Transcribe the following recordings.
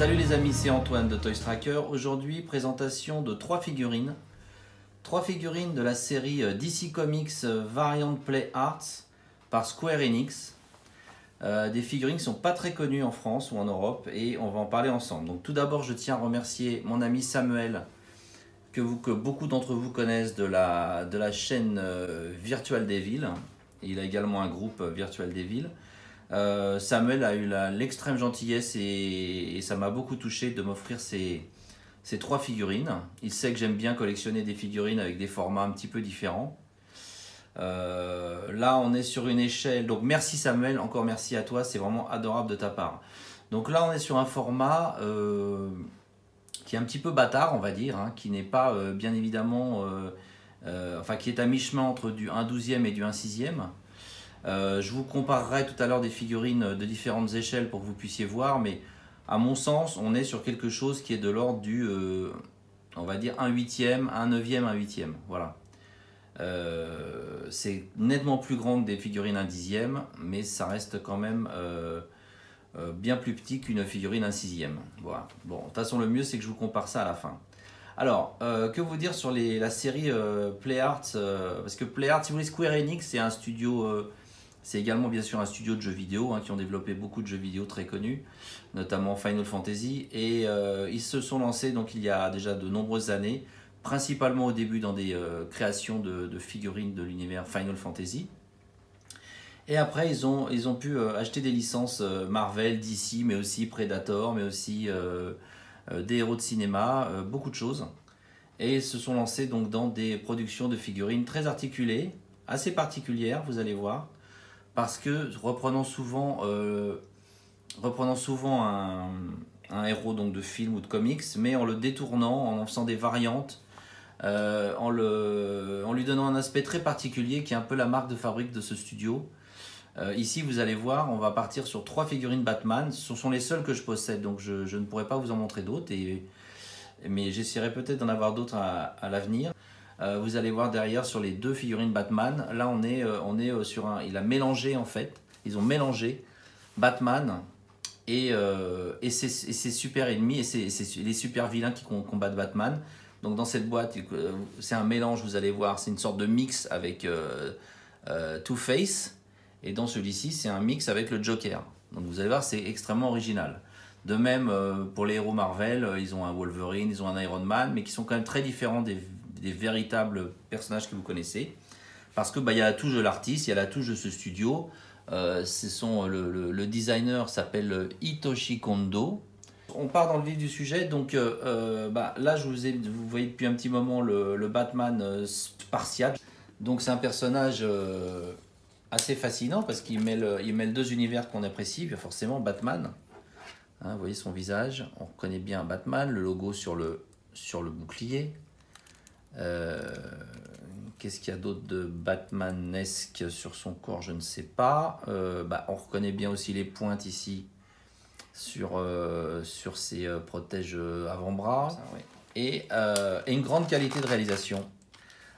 Salut les amis, c'est Antoine de Toy Tracker. Aujourd'hui, présentation de 3 figurines. 3 figurines de la série DC Comics Variant Play Arts par Square Enix. Des figurines qui ne sont pas très connues en France ou en Europe et on va en parler ensemble. Donc tout d'abord, je tiens à remercier mon ami Samuel, que beaucoup d'entre vous connaissent de la chaîne Virtual Devil. Il a également un groupe Virtual Devil. Samuel a eu l'extrême gentillesse et ça m'a beaucoup touché de m'offrir ces 3 figurines. Il sait que j'aime bien collectionner des figurines avec des formats un petit peu différents. Là on est sur une échelle, donc merci Samuel, encore merci à toi, c'est vraiment adorable de ta part. Donc là on est sur un format qui est un petit peu bâtard on va dire, hein, qui n'est pas bien évidemment, enfin qui est à mi-chemin entre du 1/12e et du 1/6e. Je vous comparerai tout à l'heure des figurines de différentes échelles pour que vous puissiez voir, mais à mon sens, on est sur quelque chose qui est de l'ordre du, on va dire, 1/8e, 1/9e, 1/8e. Voilà. C'est nettement plus grand que des figurines 1/10e, mais ça reste quand même bien plus petit qu'une figurine 1/6e. Voilà. Bon, de toute façon, le mieux, c'est que je vous compare ça à la fin. Alors, que vous dire sur la série Play Arts, parce que Play Arts, si vous voulez, Square Enix, c'est un studio, c'est également bien sûr un studio de jeux vidéo, hein, qui ont développé beaucoup de jeux vidéo très connus, notamment Final Fantasy, et ils se sont lancés donc il y a déjà de nombreuses années, principalement au début dans des créations de figurines de l'univers Final Fantasy. Et après, ils ont pu acheter des licences Marvel, DC, mais aussi Predator, mais aussi des héros de cinéma, beaucoup de choses. Et ils se sont lancés donc dans des productions de figurines très articulées, assez particulières, vous allez voir, parce que reprenant souvent un héros donc de film ou de comics, mais en le détournant, en faisant des variantes, en lui donnant un aspect très particulier qui est un peu la marque de fabrique de ce studio. Ici, vous allez voir, on va partir sur 3 figurines Batman. Ce sont les seules que je possède, donc je ne pourrai pas vous en montrer d'autres, mais j'essaierai peut-être d'en avoir d'autres à l'avenir. Vous allez voir derrière sur les 2 figurines Batman, là on est sur il a mélangé en fait, ils ont mélangé Batman et ses super ennemis et les super vilains qui combattent Batman. Donc dans cette boîte, c'est un mélange, vous allez voir, c'est une sorte de mix avec Two-Face. Et dans celui-ci, c'est un mix avec le Joker. Donc vous allez voir, c'est extrêmement original. De même, pour les héros Marvel, ils ont un Wolverine, ils ont un Iron Man, mais qui sont quand même très différents des véritables personnages que vous connaissez. Parce que il y a la touche de l'artiste, il y a la touche de ce studio. Le designer s'appelle Hitoshi Kondo. On part dans le vif du sujet. Donc là, vous voyez depuis un petit moment le Batman spartiate. Donc c'est un personnage assez fascinant parce qu'il mêle 2 univers qu'on apprécie, bien forcément Batman. Hein, vous voyez son visage, on reconnaît bien Batman, le logo sur le bouclier. Qu'est-ce qu'il y a d'autre de Batmanesque sur son corps, je ne sais pas. On reconnaît bien aussi les pointes ici sur ses protèges avant-bras. Ouais. Et une grande qualité de réalisation.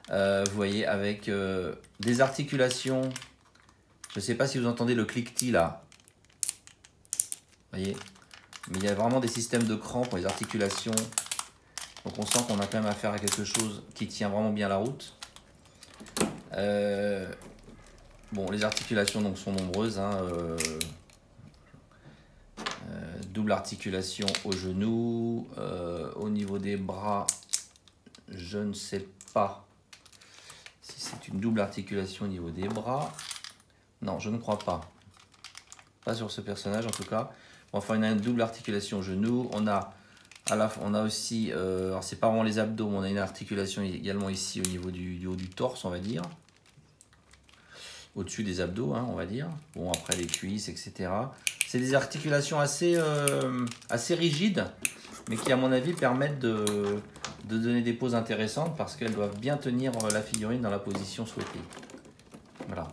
Vous voyez, avec des articulations. Je ne sais pas si vous entendez le cliquetis là. Vous voyez, mais il y a vraiment des systèmes de cran pour les articulations. Donc on sent qu'on a quand même affaire à quelque chose qui tient vraiment bien la route. Bon, les articulations donc sont nombreuses. Hein, double articulation au genou. Au niveau des bras, je ne sais pas si c'est une double articulation au niveau des bras. Non, je ne crois pas. Pas sur ce personnage en tout cas. Enfin, on a une double articulation au genou. On a aussi, alors c'est pas vraiment les abdos, mais on a une articulation également ici au niveau du haut du torse, on va dire. Au-dessus des abdos, hein, on va dire. Bon, après les cuisses, etc. C'est des articulations assez rigides, mais qui, à mon avis, permettent de donner des poses intéressantes parce qu'elles doivent bien tenir la figurine dans la position souhaitée. Voilà.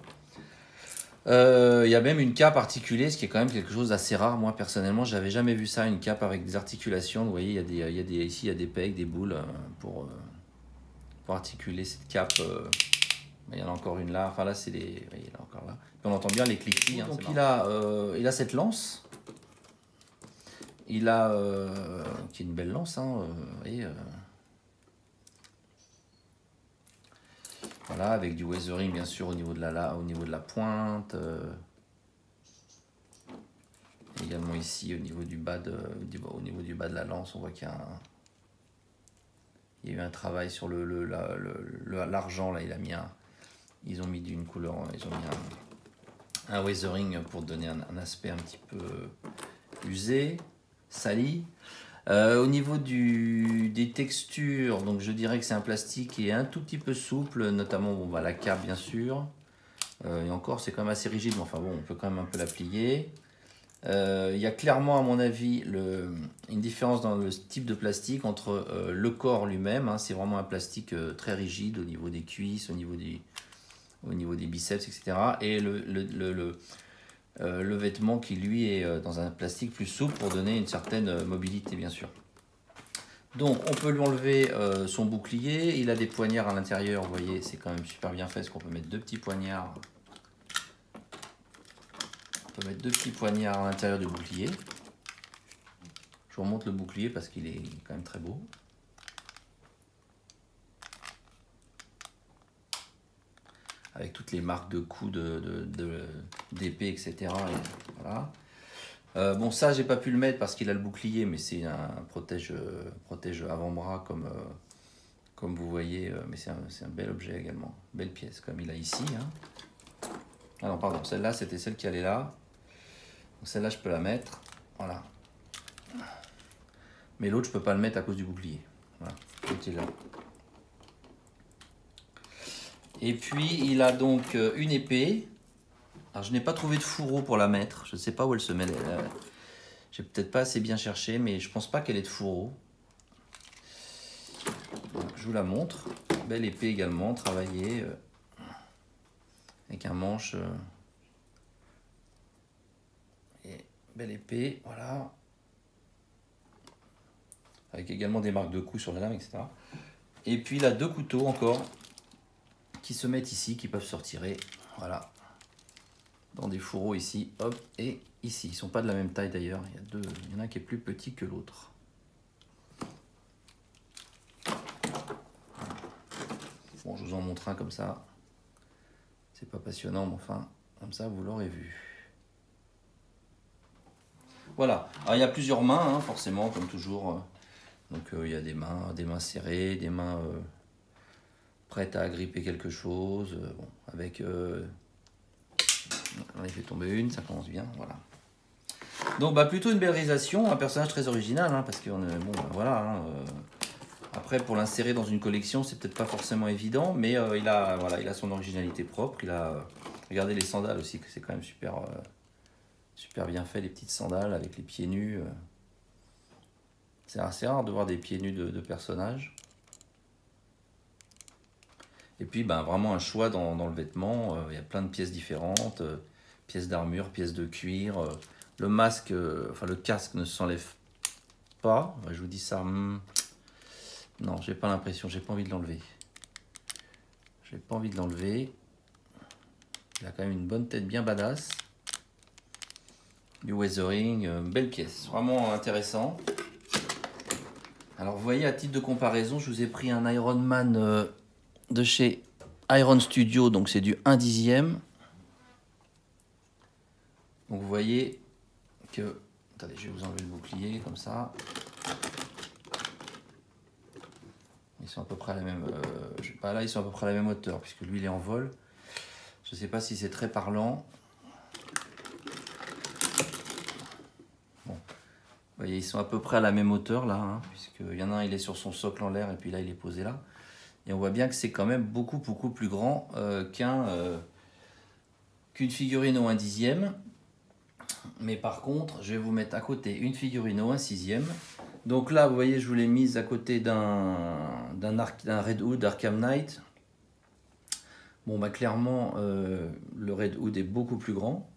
Il y a même une cape articulée, ce qui est quand même quelque chose d'assez rare. Moi, personnellement, je n'avais jamais vu ça, une cape avec des articulations. Vous voyez, ici, il y a des pegs, des boules pour articuler cette cape. Il y en a encore une là. Enfin, là, c'est les... Il y en a encore là. Puis on entend bien les cliquetis. Hein, donc, il a cette lance. il a qui est une belle lance, hein, et voilà, avec du weathering bien sûr au niveau de la pointe. Également ici au niveau du bas de la lance, on voit qu'il y a il y a eu un travail sur l'argent là. Ils ont mis d'une couleur, ils ont mis un weathering pour donner un aspect un petit peu usé, sali. Au niveau des textures, donc je dirais que c'est un plastique qui est un tout petit peu souple, notamment bon, bah, la cape bien sûr. Et encore, c'est quand même assez rigide, mais enfin bon, on peut quand même un peu la plier. Il y a clairement, à mon avis, une différence dans le type de plastique entre le corps lui-même, hein, c'est vraiment un plastique très rigide au niveau des cuisses, au niveau des biceps, etc. Et le vêtement qui, lui, est dans un plastique plus souple pour donner une certaine mobilité, bien sûr. Donc, on peut lui enlever son bouclier. Il a des poignards à l'intérieur, vous voyez, c'est quand même super bien fait, parce qu'on peut mettre deux petits poignards. On peut mettre deux petits poignards à l'intérieur du bouclier. Je vous remonte le bouclier parce qu'il est quand même très beau. Avec toutes les marques de coups d'épée, etc. Et voilà. Bon, ça, j'ai pas pu le mettre parce qu'il a le bouclier, mais c'est un protège avant-bras comme vous voyez. Mais c'est un bel objet également. Belle pièce, comme il a ici. Hein. Ah non, pardon, celle-là, c'était celle qui allait là. Celle-là, je peux la mettre. Voilà. Mais l'autre, je peux pas le mettre à cause du bouclier. Voilà, l'autre est là. Et puis, il a donc une épée. Alors, je n'ai pas trouvé de fourreau pour la mettre. Je ne sais pas où elle se met. J'ai peut-être pas assez bien cherché, mais je pense pas qu'elle ait de fourreau. Donc, je vous la montre. Belle épée également, travaillée avec un manche. Et belle épée, voilà. Avec également des marques de coups sur la lame, etc. Et puis, il a deux couteaux encore qui se mettent ici, qui peuvent se retirer. Voilà. Dans des fourreaux ici, hop, et ici. Ils ne sont pas de la même taille d'ailleurs. Il y en a un qui est plus petit que l'autre. Bon, je vous en montre un comme ça. C'est pas passionnant, mais enfin, comme ça, vous l'aurez vu. Voilà. Alors, il y a plusieurs mains, hein, forcément, comme toujours. Donc, il y a des mains serrées, des mains prêtes à agripper quelque chose. Bon, avec... on a fait tomber une, ça commence bien, voilà. Donc bah plutôt une belle réalisation, un personnage très original, hein, parce que bon, bah, voilà. Hein, après pour l'insérer dans une collection, c'est peut-être pas forcément évident, mais il a son originalité propre. Il a regardez les sandales aussi, que c'est quand même super bien fait, les petites sandales avec les pieds nus. C'est assez rare de voir des pieds nus de personnages. Et puis ben, vraiment un choix dans le vêtement, il y a plein de pièces différentes, pièces d'armure, pièces de cuir. Le masque, enfin le casque ne s'enlève pas. Je vous dis ça, non, j'ai pas l'impression, j'ai pas envie de l'enlever. J'ai pas envie de l'enlever. Il a quand même une bonne tête bien badass. Du weathering, belle pièce, vraiment intéressant. Alors vous voyez, à titre de comparaison, je vous ai pris un Iron Man de chez Iron Studio, donc c'est du 1/10. Donc vous voyez que... Attendez, je vais vous enlever le bouclier comme ça. Ils sont à peu près à la même... là, ils sont à peu près à la même hauteur, puisque lui, il est en vol. Je ne sais pas si c'est très parlant. Bon. Vous voyez, ils sont à peu près à la même hauteur, là, hein, puisqu'il y en a un, il est sur son socle en l'air, et puis là, il est posé là. Et on voit bien que c'est quand même beaucoup plus grand qu'une figurine au 1/10. Mais par contre, je vais vous mettre à côté une figurine au 1/6. Donc là, vous voyez, je vous l'ai mise à côté d'un Red Hood Arkham Knight. Bon, bah clairement, le Red Hood est beaucoup plus grand.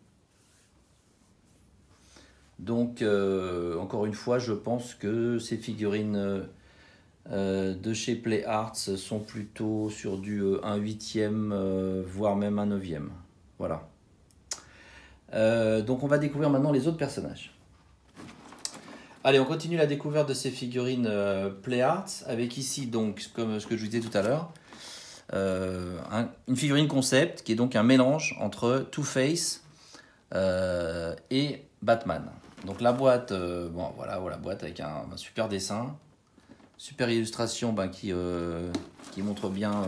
Donc, encore une fois, je pense que ces figurines de chez Play Arts sont plutôt sur du 1/8, voire même 1/9. Voilà. Donc on va découvrir maintenant les autres personnages. Allez, on continue la découverte de ces figurines Play Arts avec ici, donc, comme ce que je vous disais tout à l'heure, une figurine concept qui est donc un mélange entre Two-Face et Batman. Donc la boîte, bon voilà, la boîte avec un super dessin, super illustration qui montre bien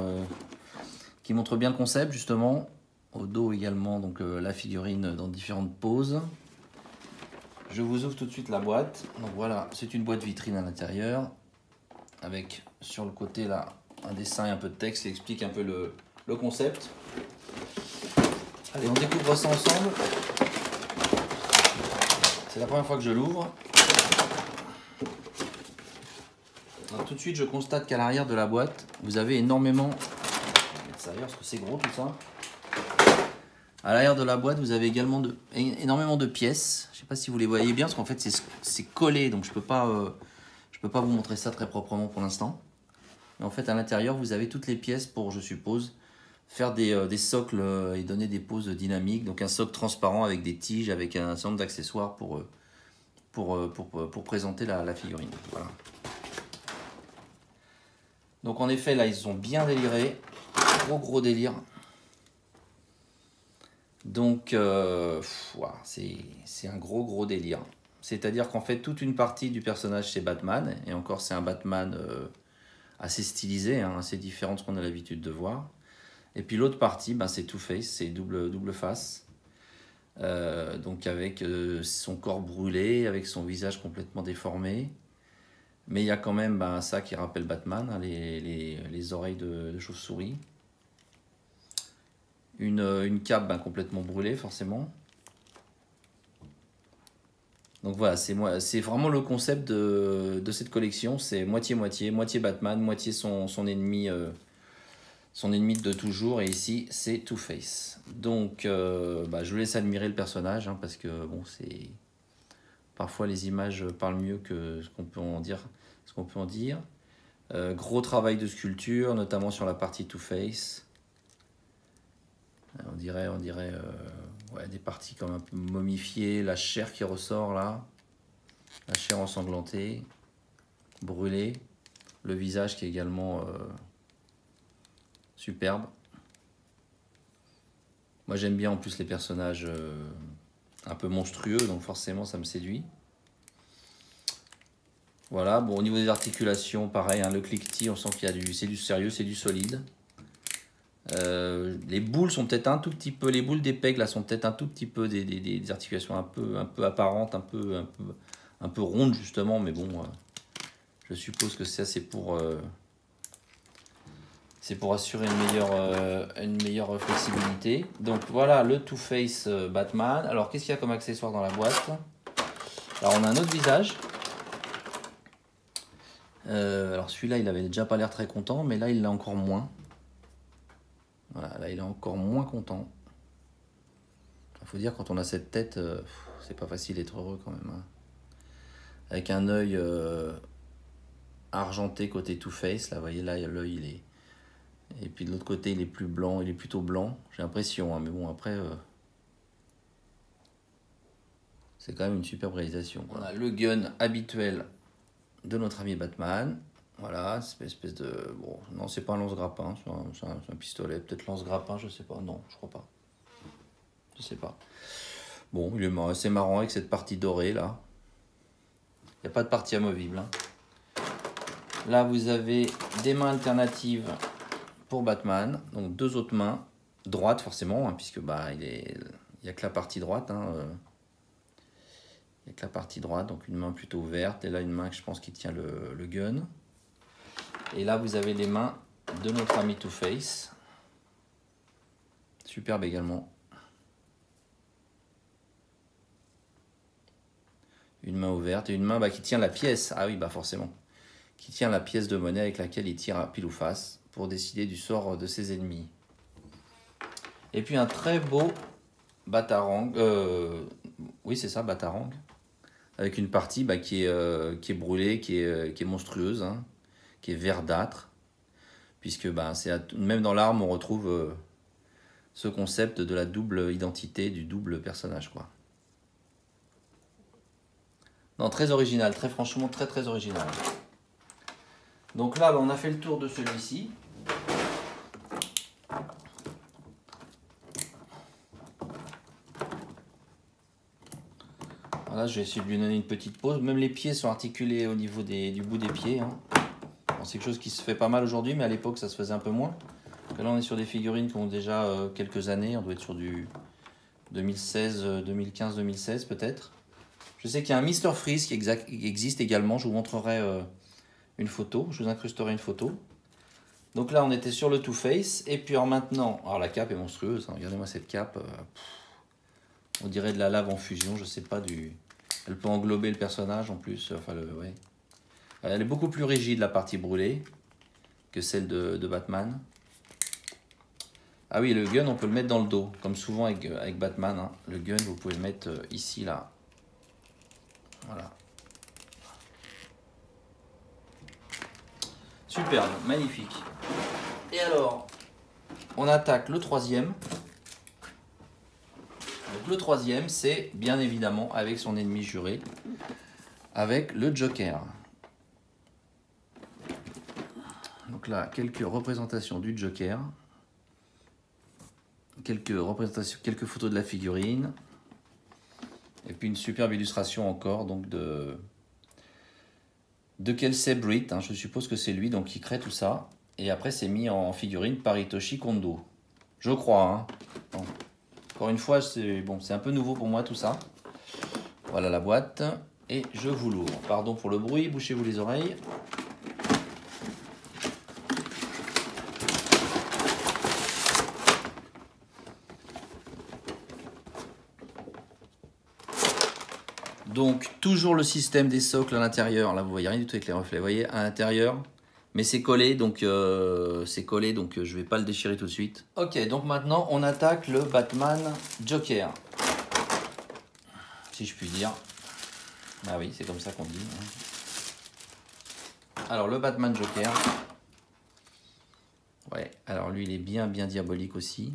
le concept justement. Au dos également, donc la figurine dans différentes poses. Je vous ouvre tout de suite la boîte. Donc voilà, c'est une boîte vitrine à l'intérieur avec sur le côté là un dessin et un peu de texte qui explique un peu le concept. Allez, on découvre ça ensemble. C'est la première fois que je l'ouvre. Tout de suite, je constate qu'à l'arrière de la boîte, vous avez énormément... Je vais mettre ça ailleurs parce que c'est gros tout ça. À l'arrière de la boîte, vous avez également énormément de pièces. Je ne sais pas si vous les voyez bien parce qu'en fait, c'est collé. Donc, je peux pas vous montrer ça très proprement pour l'instant. Mais en fait, à l'intérieur, vous avez toutes les pièces pour, je suppose, faire des socles et donner des poses dynamiques. Donc, un socle transparent avec des tiges, avec un certain nombre d'accessoires pour présenter la figurine. Voilà. Donc, en effet, là, ils ont bien déliré. Gros délire. Donc, c'est un gros délire. C'est-à-dire qu'en fait, toute une partie du personnage, c'est Batman. Et encore, c'est un Batman assez stylisé, hein, assez différent de ce qu'on a l'habitude de voir. Et puis l'autre partie, c'est Two-Face, c'est double face. Donc avec son corps brûlé, avec son visage complètement déformé. Mais il y a quand même ça qui rappelle Batman, hein, les oreilles de chauve-souris. Une cape complètement brûlée forcément. Donc voilà, c'est vraiment le concept de cette collection, c'est moitié Batman, moitié son ennemi de toujours, et ici c'est Two-Face. Donc je vous laisse admirer le personnage, hein, parce que bon, parfois les images parlent mieux que ce qu'on peut en dire. Gros travail de sculpture, notamment sur la partie Two-Face. On dirait des parties comme un peu momifiées, la chair qui ressort là, la chair ensanglantée, brûlée, le visage qui est également superbe. Moi j'aime bien en plus les personnages un peu monstrueux, donc forcément ça me séduit. Voilà, bon, au niveau des articulations, pareil, hein, le cliquetis, on sent qu'il y a c'est du sérieux, c'est du solide. Les boules sont peut-être un tout petit peu, les boules des pegs là sont peut-être un tout petit peu des articulations un peu apparentes, un peu rondes justement, mais bon, je suppose que c'est pour assurer une meilleure flexibilité. Donc voilà le Two-Face Batman. Alors qu'est-ce qu'il y a comme accessoire dans la boîte? Alors on a un autre visage. Alors celui-là il avait déjà pas l'air très content, mais là il l'a encore moins. Voilà, là il est encore moins content. Il faut dire quand on a cette tête, c'est pas facile d'être heureux quand même, hein. Avec un œil argenté côté Two-Face, là vous voyez là l'œil il est... Et puis de l'autre côté il est plus blanc, il est plutôt blanc, j'ai l'impression, hein, mais bon après c'est quand même une superbe réalisation, quoi. On a le gun habituel de notre ami Batman. Voilà, espèce de... Bon, non, c'est pas un lance-grappin, c'est un pistolet. Peut-être lance-grappin, je sais pas. Non, je crois pas. Je sais pas. Bon, il est assez marrant avec cette partie dorée, là. Il n'y a pas de partie amovible, hein. Là, vous avez des mains alternatives pour Batman. Donc, deux autres mains. Droite, forcément, hein, puisque il n'y a que la partie droite, hein. Il n'y a que la partie droite, donc une main plutôt ouverte. Et là, une main que je pense qui tient le gun. Et là, vous avez les mains de notre ami Two-Face. Superbe également. Une main ouverte et une main qui tient la pièce. Ah oui, forcément. Qui tient la pièce de monnaie avec laquelle il tire à pile ou face pour décider du sort de ses ennemis. Et puis un très beau Batarang. Oui, c'est ça, Batarang. Avec une partie qui est brûlée, qui est monstrueuse, hein, qui est verdâtre, puisque même dans l'arme on retrouve ce concept de la double identité, du double personnage, quoi. Non, très original, très franchement, très très original. Donc là, on a fait le tour de celui-ci. Voilà, je vais essayer de lui donner une petite pause. Même les pieds sont articulés au niveau du bout des pieds. Hein. Bon, c'est quelque chose qui se fait pas mal aujourd'hui, mais à l'époque, ça se faisait un peu moins. Là, on est sur des figurines qui ont déjà quelques années. On doit être sur du 2016, 2015, 2016 peut-être. Je sais qu'il y a un Mr Freeze qui existe également. Je vous montrerai une photo. Je vous incrusterai une photo. Donc là, on était sur le Too Faced. Et puis alors maintenant, alors la cape est monstrueuse. Hein. Regardez-moi cette cape. On dirait de la lave en fusion. Je sais pas du. Elle peut englober le personnage en plus. Enfin, ouais. Elle est beaucoup plus rigide la partie brûlée que celle de Batman. Ah oui, le gun, on peut le mettre dans le dos, comme souvent avec Batman. Hein. Le gun, vous pouvez le mettre ici, là. Voilà. Superbe, magnifique. Et alors, on attaque le troisième. Donc le troisième, c'est bien évidemment avec son ennemi juré, avec le Joker. Donc là, quelques représentations du Joker. Quelques photos de la figurine. Et puis une superbe illustration encore donc de Kelsey Britt. Hein, je suppose que c'est lui donc qui crée tout ça. Et après, c'est mis en figurine par Hitoshi Kondo. Je crois. Hein. Bon. Encore une fois, c'est bon, un peu nouveau pour moi tout ça. Voilà la boîte. Et je vous l'ouvre. Pardon pour le bruit, bouchez-vous les oreilles. Donc, toujours le système des socles à l'intérieur. Là, vous voyez rien du tout avec les reflets. Vous voyez, à l'intérieur. Mais c'est collé, donc je ne vais pas le déchirer tout de suite. Ok, donc maintenant, on attaque le Batman Joker. Si je puis dire. Ah oui, c'est comme ça qu'on dit. Alors, le Batman Joker. Ouais, alors lui, il est bien diabolique aussi.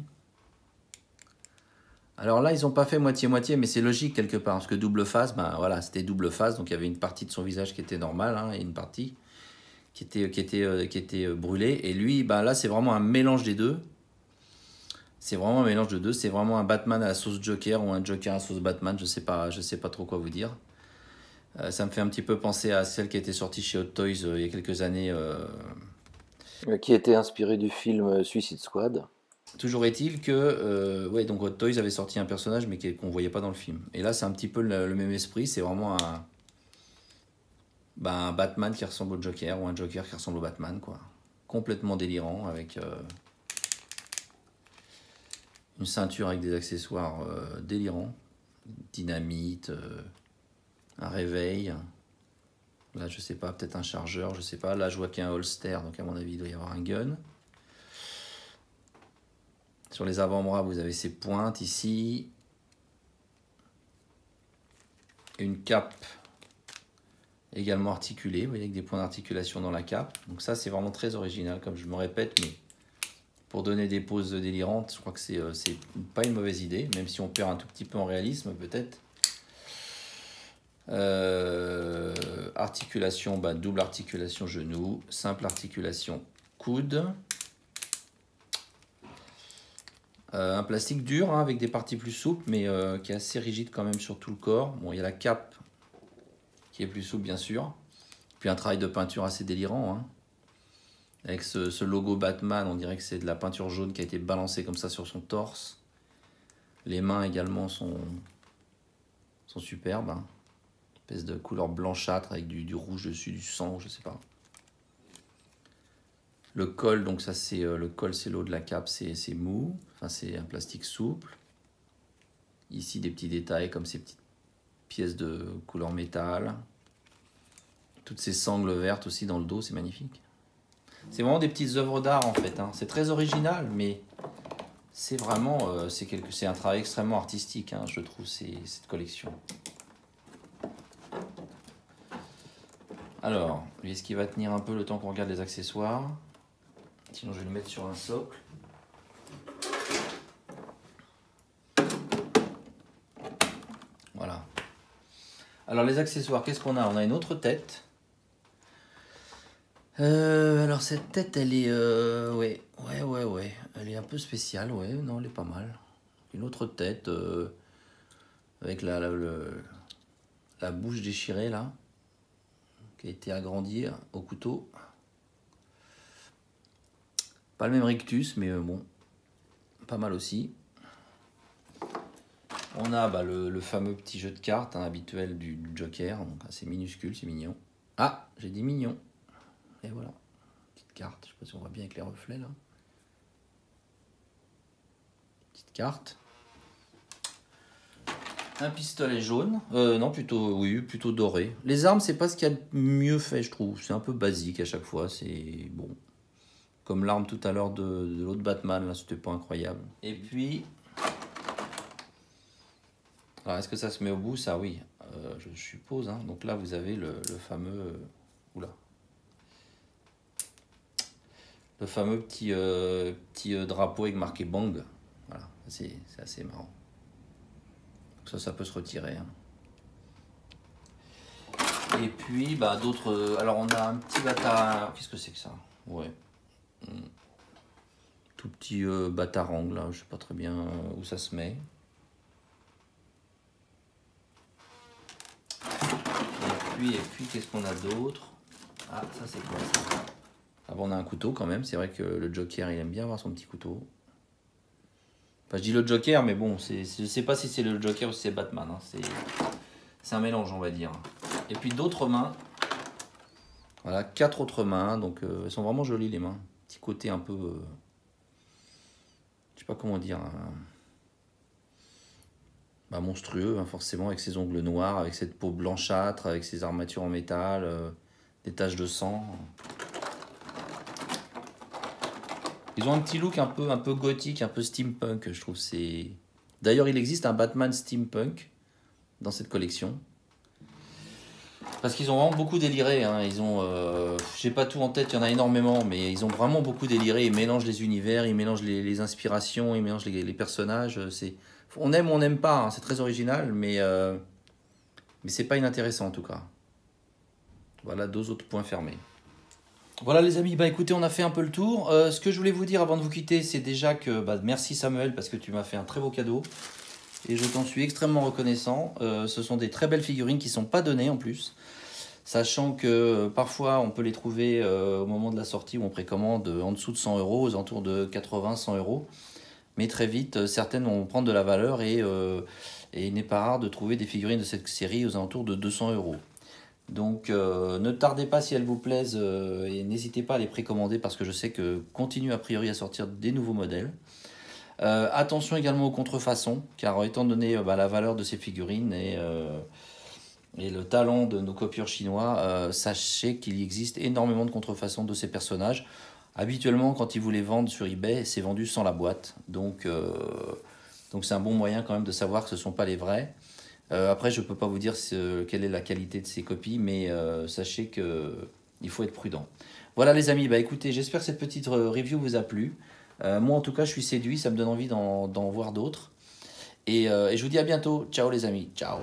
Alors là, ils n'ont pas fait moitié-moitié, mais c'est logique quelque part. Parce que double face, ben voilà, c'était double face. Donc il y avait une partie de son visage qui était normale hein, et une partie qui était brûlée. Et lui, ben là, c'est vraiment un mélange des deux. C'est vraiment un mélange de deux. C'est vraiment un Batman à la sauce Joker ou un Joker à la sauce Batman. Je sais pas trop quoi vous dire. Ça me fait un petit peu penser à celle qui était sortie chez Hot Toys il y a quelques années. Qui était inspirée du film Suicide Squad. Toujours est-il que ouais, donc Hot Toys avait sorti un personnage mais qu'on ne voyait pas dans le film. Et là, c'est un petit peu le même esprit. C'est vraiment un Batman qui ressemble au Joker ou un Joker qui ressemble au Batman, quoi. Complètement délirant avec une ceinture avec des accessoires délirants. Dynamite, un réveil. Là, je sais pas, peut-être un chargeur, je sais pas. Là, je vois qu'il y a un holster, donc à mon avis, il doit y avoir un gun. Sur les avant-bras, vous avez ces pointes ici. Une cape également articulée, vous voyez, avec des points d'articulation dans la cape. Donc ça, c'est vraiment très original, comme je me répète, mais pour donner des poses délirantes, je crois que c'est pas une mauvaise idée, même si on perd un tout petit peu en réalisme, peut-être. Articulation, double articulation genou, simple articulation coude. Un plastique dur hein, avec des parties plus souples mais qui est assez rigide quand même sur tout le corps. Bon, il y a la cape qui est plus souple bien sûr. Puis un travail de peinture assez délirant. Hein. Avec ce logo Batman, on dirait que c'est de la peinture jaune qui a été balancée comme ça sur son torse. Les mains également sont superbes. Hein. Une espèce de couleur blanchâtre avec du rouge dessus, du sang, je sais pas. Le col, donc ça c'est le col, c'est l'eau de la cape, c'est mou, enfin c'est un plastique souple. Ici des petits détails comme ces petites pièces de couleur métal. Toutes ces sangles vertes aussi dans le dos, c'est magnifique. C'est vraiment des petites œuvres d'art en fait. Hein. C'est très original, mais c'est vraiment c'est un travail extrêmement artistique, hein, je trouve cette collection. Alors, est-ce qu'il va tenir un peu le temps qu'on regarde les accessoires? Sinon, je vais le mettre sur un socle. Voilà. Alors les accessoires, qu'est-ce qu'on a? On a une autre tête. Alors cette tête, elle est... ouais. Elle est un peu spéciale, ouais. Non, elle est pas mal. Une autre tête avec la bouche déchirée, là. Qui a été agrandie au couteau. Pas le même rictus, mais bon. Pas mal aussi. On a le fameux petit jeu de cartes habituel du Joker. Donc assez minuscule, c'est mignon. Ah, j'ai dit mignon. Et voilà. Petite carte. Je sais pas si on voit bien avec les reflets, là. Petite carte. Un pistolet jaune. Non, plutôt doré. Les armes, c'est pas ce qu'il y a de mieux fait, je trouve. C'est un peu basique à chaque fois. C'est bon. Comme l'arme tout à l'heure de l'autre Batman, là, c'était pas incroyable. Et puis... Alors, est-ce que ça se met au bout? Ça, oui. Je suppose. Hein. Donc là, vous avez le fameux... Oula. Le fameux petit drapeau avec marqué Bang. Voilà. C'est assez marrant. Ça peut se retirer. Hein. Et puis, bah, d'autres... alors, on a un petit bâtard... Qu'est-ce que c'est que ça? Ouais. Tout petit bâtard-angle, là. Je sais pas très bien où ça se met. Et puis qu'est-ce qu'on a d'autre? Ah, ça, c'est quoi, ça? Ah bon, on a un couteau, quand même. C'est vrai que le Joker, il aime bien avoir son petit couteau. Enfin, je dis le Joker, mais bon, je sais pas si c'est le Joker ou si c'est Batman. Hein. C'est un mélange, on va dire. Et puis d'autres mains. Voilà, 4 autres mains. Donc, elles sont vraiment jolies, les mains. Petit côté un peu... je sais pas comment dire. Bah, monstrueux, hein, forcément, avec ses ongles noirs, avec cette peau blanchâtre, avec ses armatures en métal, des taches de sang. Ils ont un petit look un peu gothique, un peu steampunk, je trouve. D'ailleurs, il existe un Batman steampunk dans cette collection. Parce qu'ils ont vraiment beaucoup déliré. Hein. Ils ont, j'ai pas tout en tête, il y en a énormément, mais ils ont vraiment beaucoup déliré. Ils mélangent les univers, ils mélangent les inspirations, ils mélangent les personnages. On aime ou on n'aime pas, hein. C'est très original, mais c'est pas inintéressant en tout cas. Voilà 2 autres points fermés. Voilà les amis, bah écoutez, on a fait un peu le tour. Ce que je voulais vous dire avant de vous quitter, c'est déjà que merci Samuel parce que tu m'as fait un très beau cadeau. Et je t'en suis extrêmement reconnaissant. Ce sont des très belles figurines qui ne sont pas données en plus. Sachant que parfois on peut les trouver au moment de la sortie où on précommande en dessous de 100 €, aux alentours de 80-100 €. Mais très vite, certaines vont prendre de la valeur et il n'est pas rare de trouver des figurines de cette série aux alentours de 200 €. Donc ne tardez pas si elles vous plaisent et n'hésitez pas à les précommander parce que je sais que continue a priori à sortir des nouveaux modèles. Attention également aux contrefaçons, car étant donné la valeur de ces figurines et le talent de nos copieurs chinois, sachez qu'il existe énormément de contrefaçons de ces personnages. Habituellement, quand ils vous les vendent sur eBay, c'est vendu sans la boîte. Donc c'est un bon moyen quand même de savoir que ce ne sont pas les vrais. Après, je ne peux pas vous dire quelle est la qualité de ces copies, mais sachez qu'il faut être prudent. Voilà les amis, écoutez, j'espère que cette petite review vous a plu. Moi en tout cas je suis séduit, ça me donne envie d'en voir d'autres. Et je vous dis à bientôt, ciao les amis, ciao.